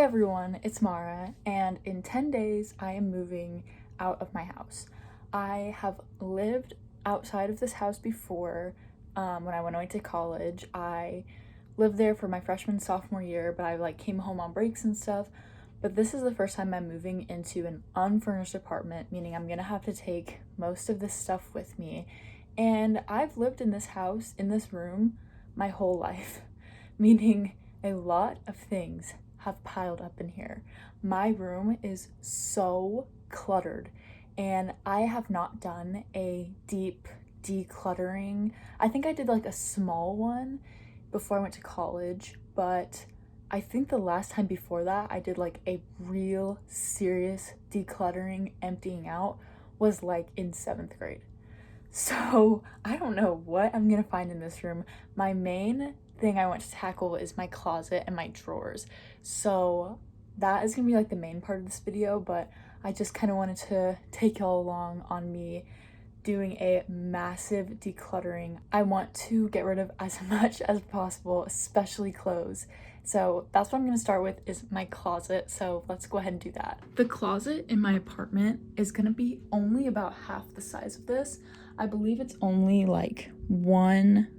everyone, it's Mara, and in 10 days I am moving out of my house. I have lived outside of this house before. When I went away to college, I lived there for my freshman sophomore year, but I came home on breaks and stuff. But this is the first time I'm moving into an unfurnished apartment, meaning I'm gonna have to take most of this stuff with me. And I've lived in this house, in this room, my whole life, meaning a lot of things have piled up in here. My room is so cluttered, and I have not done a deep decluttering. I think I did a small one before I went to college, but I think the last time before that I did a real serious decluttering, emptying out, was in 7th grade. So I don't know what I'm gonna find in this room. My main thing I want to tackle is my closet and my drawers. So that is gonna be the main part of this video, but I just kind of wanted to take y'all along on me doing a massive decluttering. I want to get rid of as much as possible, especially clothes. So that's what I'm gonna start with, is my closet. So let's go ahead and do that. The closet in my apartment is gonna be only about half the size of this. I believe it's only one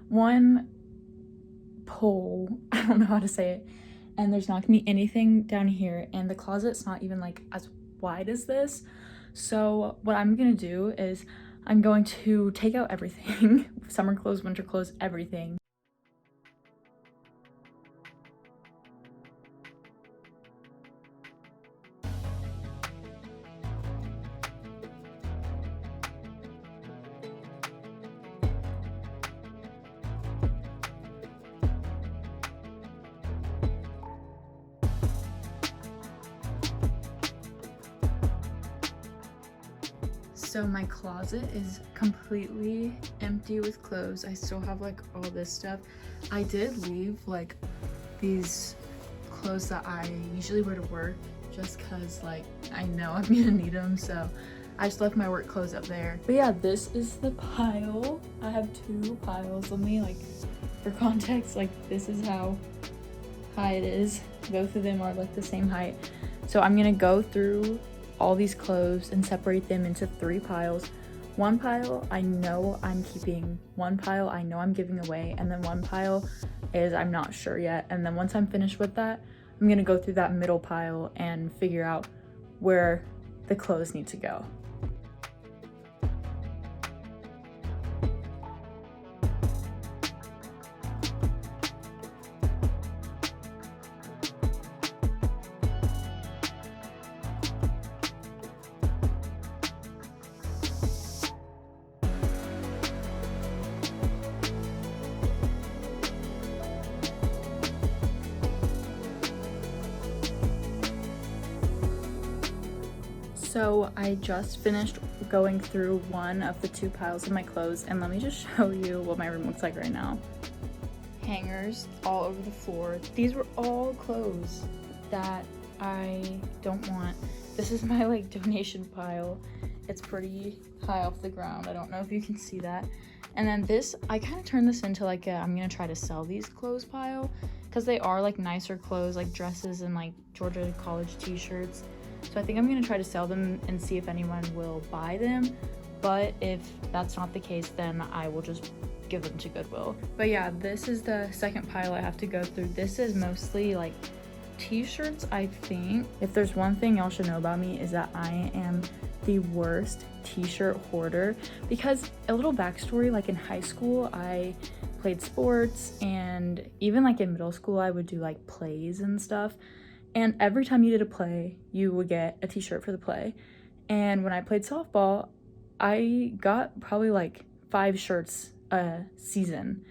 one pole, I don't know how to say it, and there's not gonna be anything down here, and the closet's not even as wide as this. So what I'm gonna do is I'm going to take out everything, summer clothes, winter clothes, everything. So my closet is completely empty with clothes. I still have all this stuff. I did leave these clothes that I usually wear to work, just cause I know I'm gonna need them, so I just left my work clothes up there. But yeah, this is the pile. I have 2 piles. Let me for context, this is how high it is. Both of them are the same height. So I'm gonna go through all these clothes and separate them into 3 piles. 1 pile I know I'm keeping, 1 pile I know I'm giving away, and then 1 pile is I'm not sure yet. And then once I'm finished with that, I'm gonna go through that middle pile and figure out where the clothes need to go. So I just finished going through one of the 2 piles of my clothes, and let me just show you what my room looks like right now. Hangers all over the floor. These were all clothes that I don't want. This is my donation pile. It's pretty high off the ground. I don't know if you can see that. And then this, I kind of turned this into I'm gonna try to sell these clothes pile, because they are nicer clothes, dresses and Georgia college t-shirts. So I think I'm gonna try to sell them and see if anyone will buy them. But if that's not the case, then I will just give them to Goodwill. But yeah, this is the second pile I have to go through. This is mostly t-shirts, I think. If there's one thing y'all should know about me, is that I am the worst t-shirt hoarder. Because a little backstory, in high school, I played sports, and even in middle school, I would do plays and stuff. And every time you did a play, you would get a t-shirt for the play. And when I played softball, I got probably 5 shirts a season,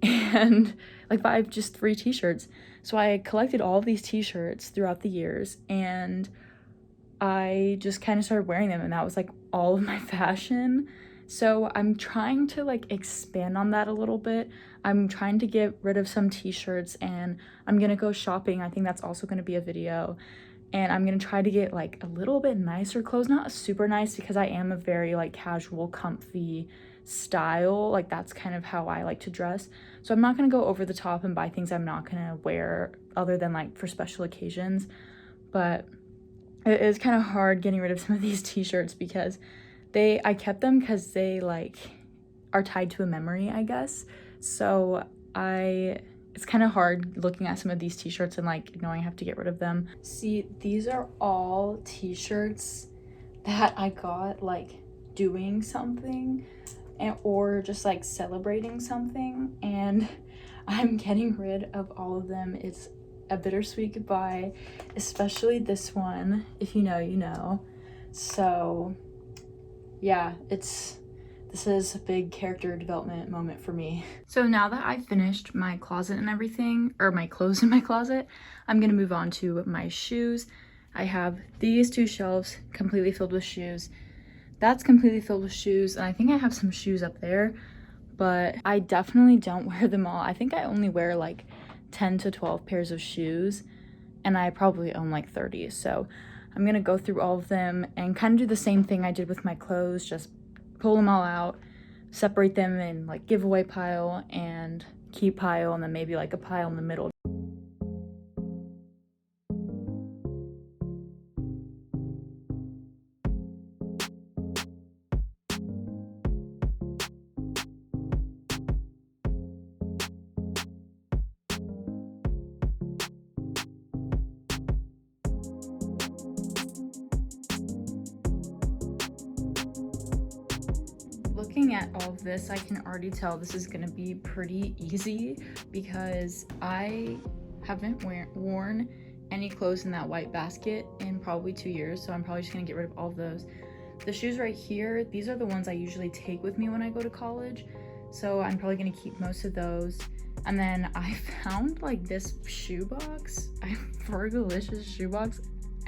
and 5, just 3 t-shirts. So I collected all of these t-shirts throughout the years, and I just kind of started wearing them, and that was all of my fashion. So I'm trying to expand on that a little bit. I'm trying to get rid of some t-shirts, and I'm gonna go shopping. I think that's also gonna be a video. And I'm gonna try to get a little bit nicer clothes, not super nice, because I am a very casual, comfy style. Like that's kind of how I like to dress. So I'm not gonna go over the top and buy things I'm not gonna wear other than like for special occasions. But it is kind of hard getting rid of some of these t-shirts because I kept them because they like are tied to a memory, I guess. So it's kind of hard looking at some of these t-shirts and like knowing I have to get rid of them. See, these are all t-shirts that I got like doing something or just like celebrating something, and I'm getting rid of all of them. It's a bittersweet goodbye, especially this one. If you know, you know. So yeah, this is a big character development moment for me. So now that I've finished my closet and everything, or my clothes in my closet, I'm gonna move on to my shoes. I have these 2 shelves completely filled with shoes. That's completely filled with shoes, and I think I have some shoes up there, but I definitely don't wear them all. I think I only wear like 10 to 12 pairs of shoes, and I probably own like 30. So I'm gonna go through all of them and kind of do the same thing I did with my clothes, just pull them all out, separate them in like giveaway pile and keep pile, and then maybe like a pile in the middle. Looking at all of this, I can already tell this is gonna be pretty easy because I haven't worn any clothes in that white basket in probably 2 years, so I'm probably just gonna get rid of all of those. The shoes right here, these are the ones I usually take with me when I go to college, so I'm probably gonna keep most of those. And then I found like this shoebox, Fergalicious shoebox.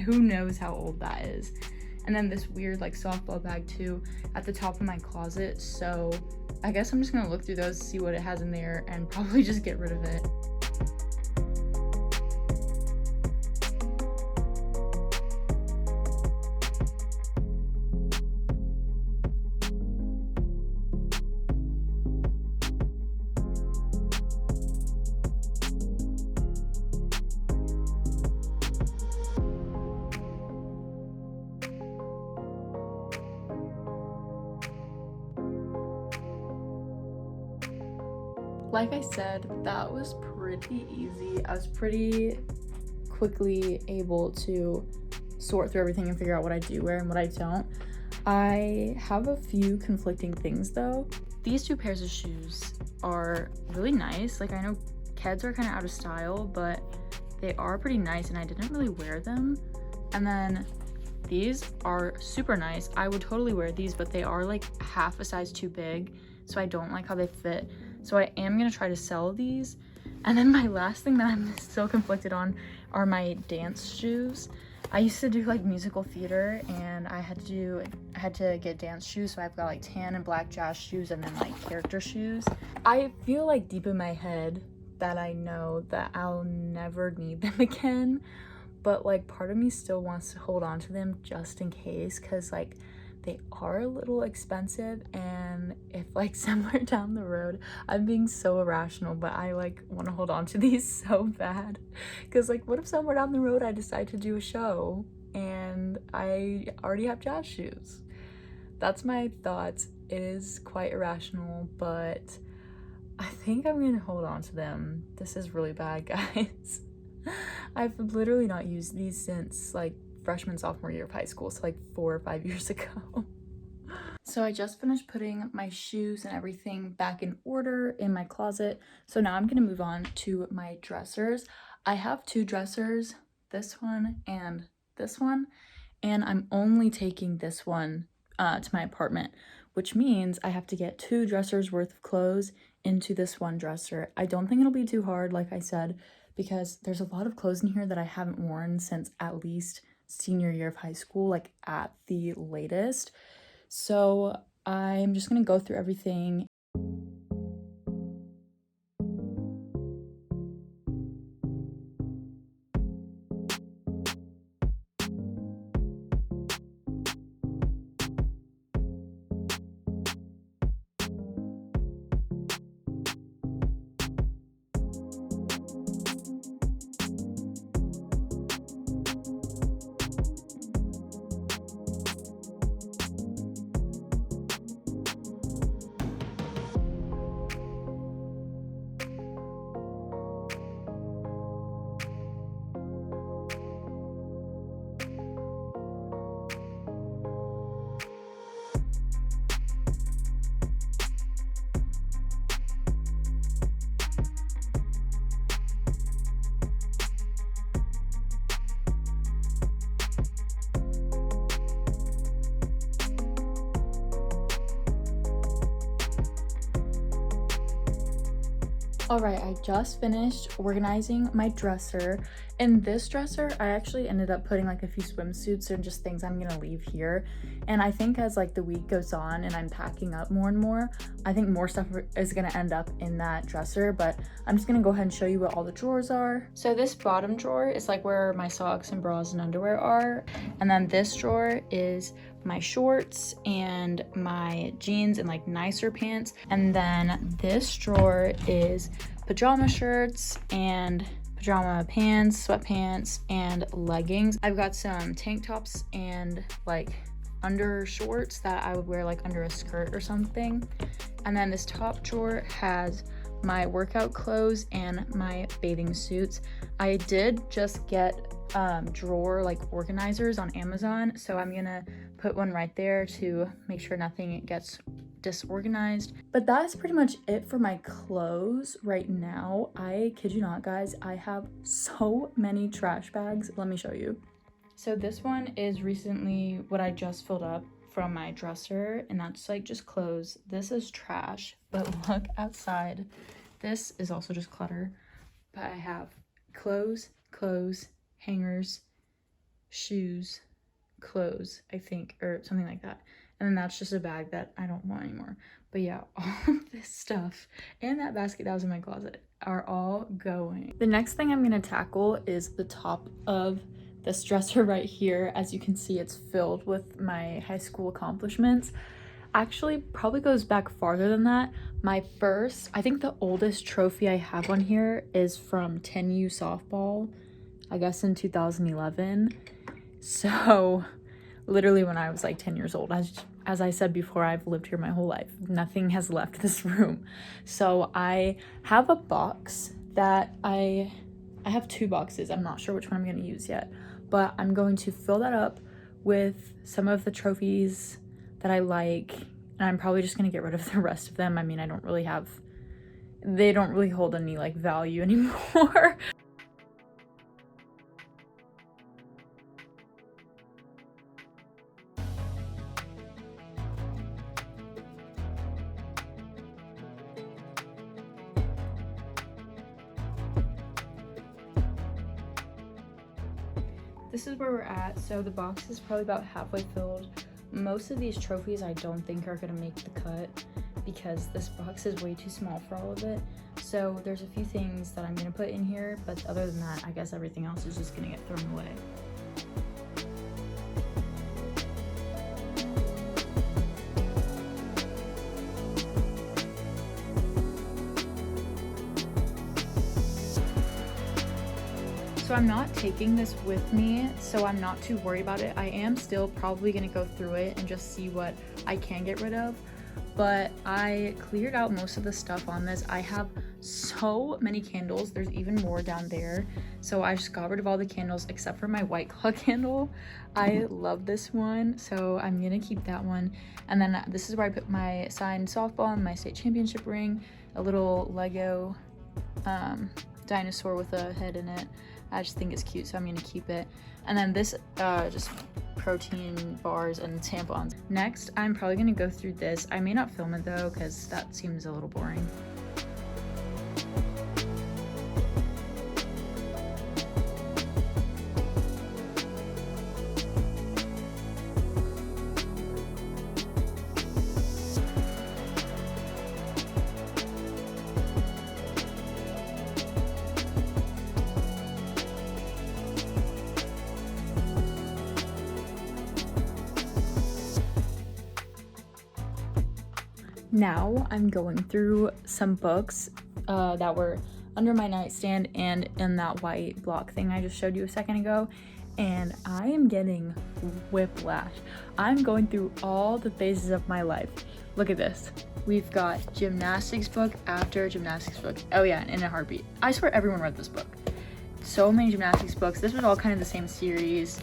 Who knows how old that is? And then this weird like softball bag too at the top of my closet. So I guess I'm just gonna look through those, see what it has in there, and probably just get rid of it. Like I said, that was pretty easy. I was pretty quickly able to sort through everything and figure out what I do wear and what I don't. I have a few conflicting things though. These 2 pairs of shoes are really nice. Like I know Keds are kind of out of style, but they are pretty nice and I didn't really wear them. And then these are super nice. I would totally wear these, but they are like half a size too big, so I don't like how they fit. So I am gonna try to sell these. And then my last thing that I'm still conflicted on are my dance shoes. I used to do like musical theater, and I had to get dance shoes, so I've got like tan and black jazz shoes and then like character shoes. I feel like deep in my head that I know that I'll never need them again, but like part of me still wants to hold on to them just in case, because like they are a little expensive, and if like somewhere down the road, I'm being so irrational, but I like want to hold on to these so bad, because like what if somewhere down the road I decide to do a show and I already have jazz shoes? That's my thoughts. It is quite irrational, but I think I'm gonna hold on to them. This is really bad, guys. I've literally not used these since like freshman, sophomore year of high school, so like 4 or 5 years ago. So I just finished putting my shoes and everything back in order in my closet. So now I'm gonna move on to my dressers. I have 2 dressers, this one and this one, and I'm only taking this one to my apartment, which means I have to get 2 dressers worth of clothes into this one dresser. I don't think it'll be too hard, like I said, because there's a lot of clothes in here that I haven't worn since at least senior year of high school, like at the latest. So I'm just gonna go through everything. All right, I just finished organizing my dresser. In this dresser, I actually ended up putting like a few swimsuits and just things I'm gonna leave here. And I think as like the week goes on and I'm packing up more and more, I think more stuff is gonna end up in that dresser, but I'm just gonna go ahead and show you what all the drawers are. So this bottom drawer is like where my socks and bras and underwear are. And then this drawer is my shorts and my jeans and like nicer pants. And then this drawer is pajama shirts and pajama pants, sweatpants, and leggings. I've got some tank tops and like under shorts that I would wear like under a skirt or something. And then this top drawer has my workout clothes and my bathing suits. I did just get drawer like organizers on Amazon, so I'm gonna put one right there to make sure nothing gets disorganized. But that's pretty much it for my clothes right now. I kid you not, guys, I have so many trash bags. Let me show you. So this one is recently what I just filled up from my dresser, and that's like just clothes. This is trash, but look outside. This is also just clutter, but I have clothes, hangers, shoes, clothes, I think, or something like that. And then that's just a bag that I don't want anymore. But yeah, all of this stuff and that basket that was in my closet are all going. The next thing I'm gonna tackle is the top of this dresser right here. As you can see, it's filled with my high school accomplishments. Actually, probably goes back farther than that. My first, I think the oldest trophy I have on here is from 10U softball, I guess in 2011. So literally when I was like 10 years old. As I said before, I've lived here my whole life. Nothing has left this room. So I have a box that I have two boxes. I'm not sure which one I'm going to use yet, but I'm going to fill that up with some of the trophies that I like, and I'm probably just going to get rid of the rest of them. I mean, they don't really hold any like value anymore. This is where we're at. So the box is probably about halfway filled. Most of these trophies I don't think are gonna make the cut because this box is way too small for all of it. So there's a few things that I'm gonna put in here, but other than that, I guess everything else is just gonna get thrown away. So I'm not taking this with me, so I'm not too worried about it. I am still probably gonna go through it and just see what I can get rid of, but I cleared out most of the stuff on this. I have so many candles. There's even more down there. So I just got rid of all the candles except for my White Claw candle. I love this one, so I'm gonna keep that one. And then this is where I put my signed softball and my state championship ring, a little Lego dinosaur with a head in it. I just think it's cute, so I'm gonna keep it. And then this just protein bars and tampons. Next, I'm probably gonna go through this. I may not film it though, because that seems a little boring. Now I'm going through some books that were under my nightstand and in that white block thing I just showed you a second ago, and I am getting whiplash. I'm going through all the phases of my life. Look at this. We've got gymnastics book after gymnastics book. Oh yeah, and In a Heartbeat. I swear everyone read this book. So many gymnastics books. This was all kind of the same series.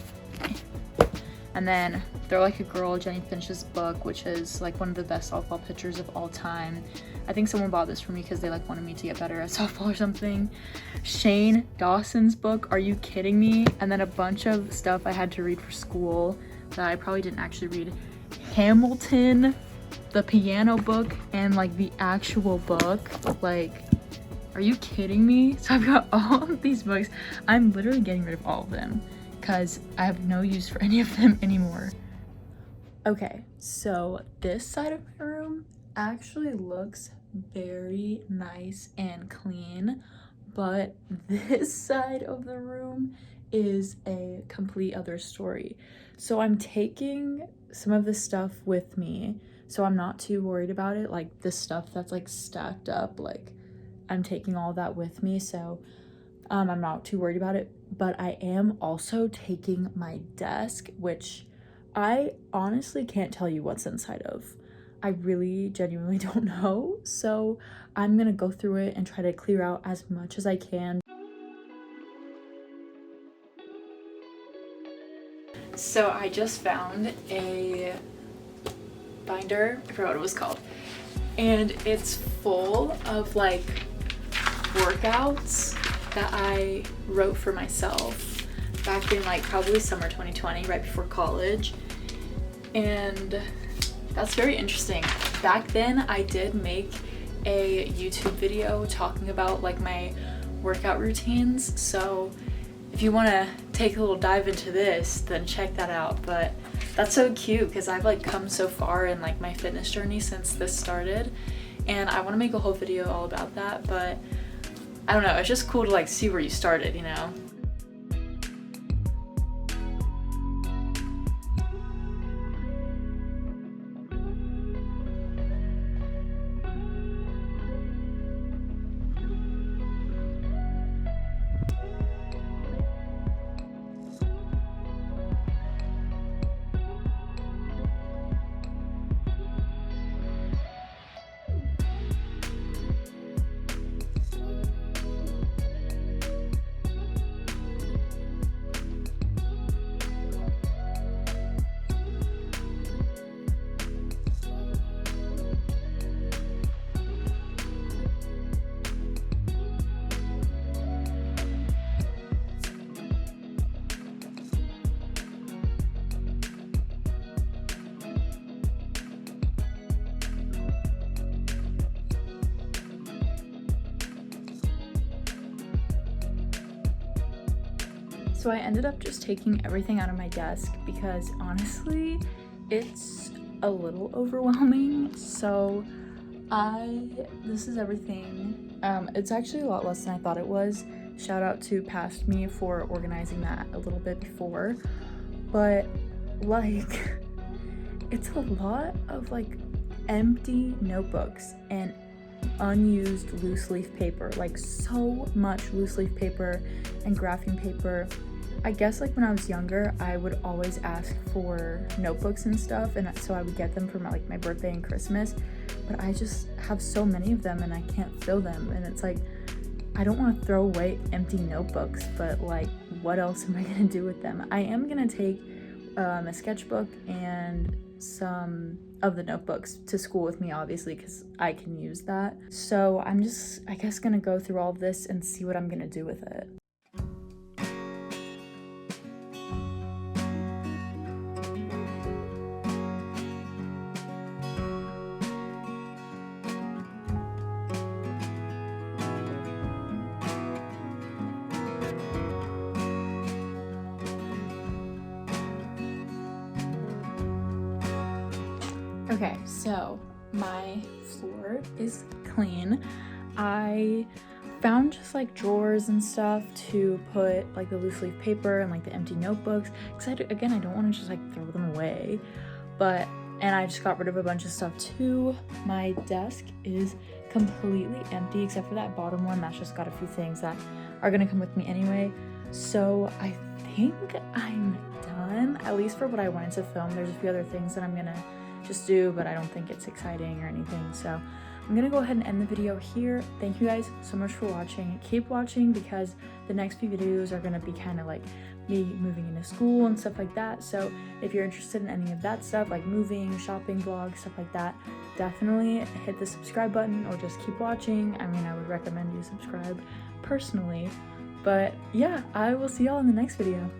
And then They're Like a Girl, Jenny Finch's book, which is like one of the best softball pitchers of all time. I think someone bought this for me because they like wanted me to get better at softball or something. Shane Dawson's book, are you kidding me? And then a bunch of stuff I had to read for school that I probably didn't actually read. Hamilton, the piano book, and like the actual book. Like, Are you kidding me? So I've got all of these books. I'm literally getting rid of all of them because I have no use for any of them anymore. Okay, so this side of my room actually looks very nice and clean, but this side of the room is a complete other story. So I'm taking some of this stuff with me, so I'm not too worried about it. Like this stuff that's like stacked up, like I'm taking all that with me, so I'm not too worried about it. But I am also taking my desk, which I honestly can't tell you what's inside of. I really genuinely don't know, so I'm gonna go through it and try to clear out as much as I can. So I just found a binder, I forgot what it was called, and it's full of like workouts that I wrote for myself back in like probably summer 2020, right before college. And that's very interesting. Back then I did make a YouTube video talking about like my workout routines, so if you want to take a little dive into this, then check that out. But that's so cute because I've like come so far in like my fitness journey since this started, and I want to make a whole video all about that. But I don't know, it's just cool to like see where you started, you know? So I ended up just taking everything out of my desk because honestly, it's a little overwhelming. So this is everything. It's actually a lot less than I thought it was. Shout out to past me for organizing that a little bit before. But like, it's a lot of like empty notebooks and unused loose leaf paper, like so much loose leaf paper and graphing paper. I guess like when I was younger, I would always ask for notebooks and stuff, and so I would get them for like my birthday and Christmas, but I just have so many of them and I can't fill them, and it's like I don't want to throw away empty notebooks, but like what else am I gonna do with them? I am gonna take a sketchbook and some of the notebooks to school with me, obviously, because I can use that. So I'm just, I guess, gonna go through all of this and see what I'm gonna do with it. Okay, so my floor is clean. I found just like drawers and stuff to put like the loose leaf paper and like the empty notebooks, because again, I don't want to just like throw them away. And I just got rid of a bunch of stuff too. My desk is completely empty except for that bottom one that's just got a few things that are gonna come with me anyway. So I think I'm done, at least for what I wanted to film. There's a few other things that I'm gonna just do, but I don't think it's exciting or anything. So I'm gonna go ahead and end the video here. Thank you guys so much for watching. Keep watching because the next few videos are gonna be kind of like me moving into school and stuff like that. So if you're interested in any of that stuff, like moving, shopping vlogs, stuff like that, definitely hit the subscribe button or just keep watching. I mean, I would recommend you subscribe personally. But yeah, I will see y'all in the next video.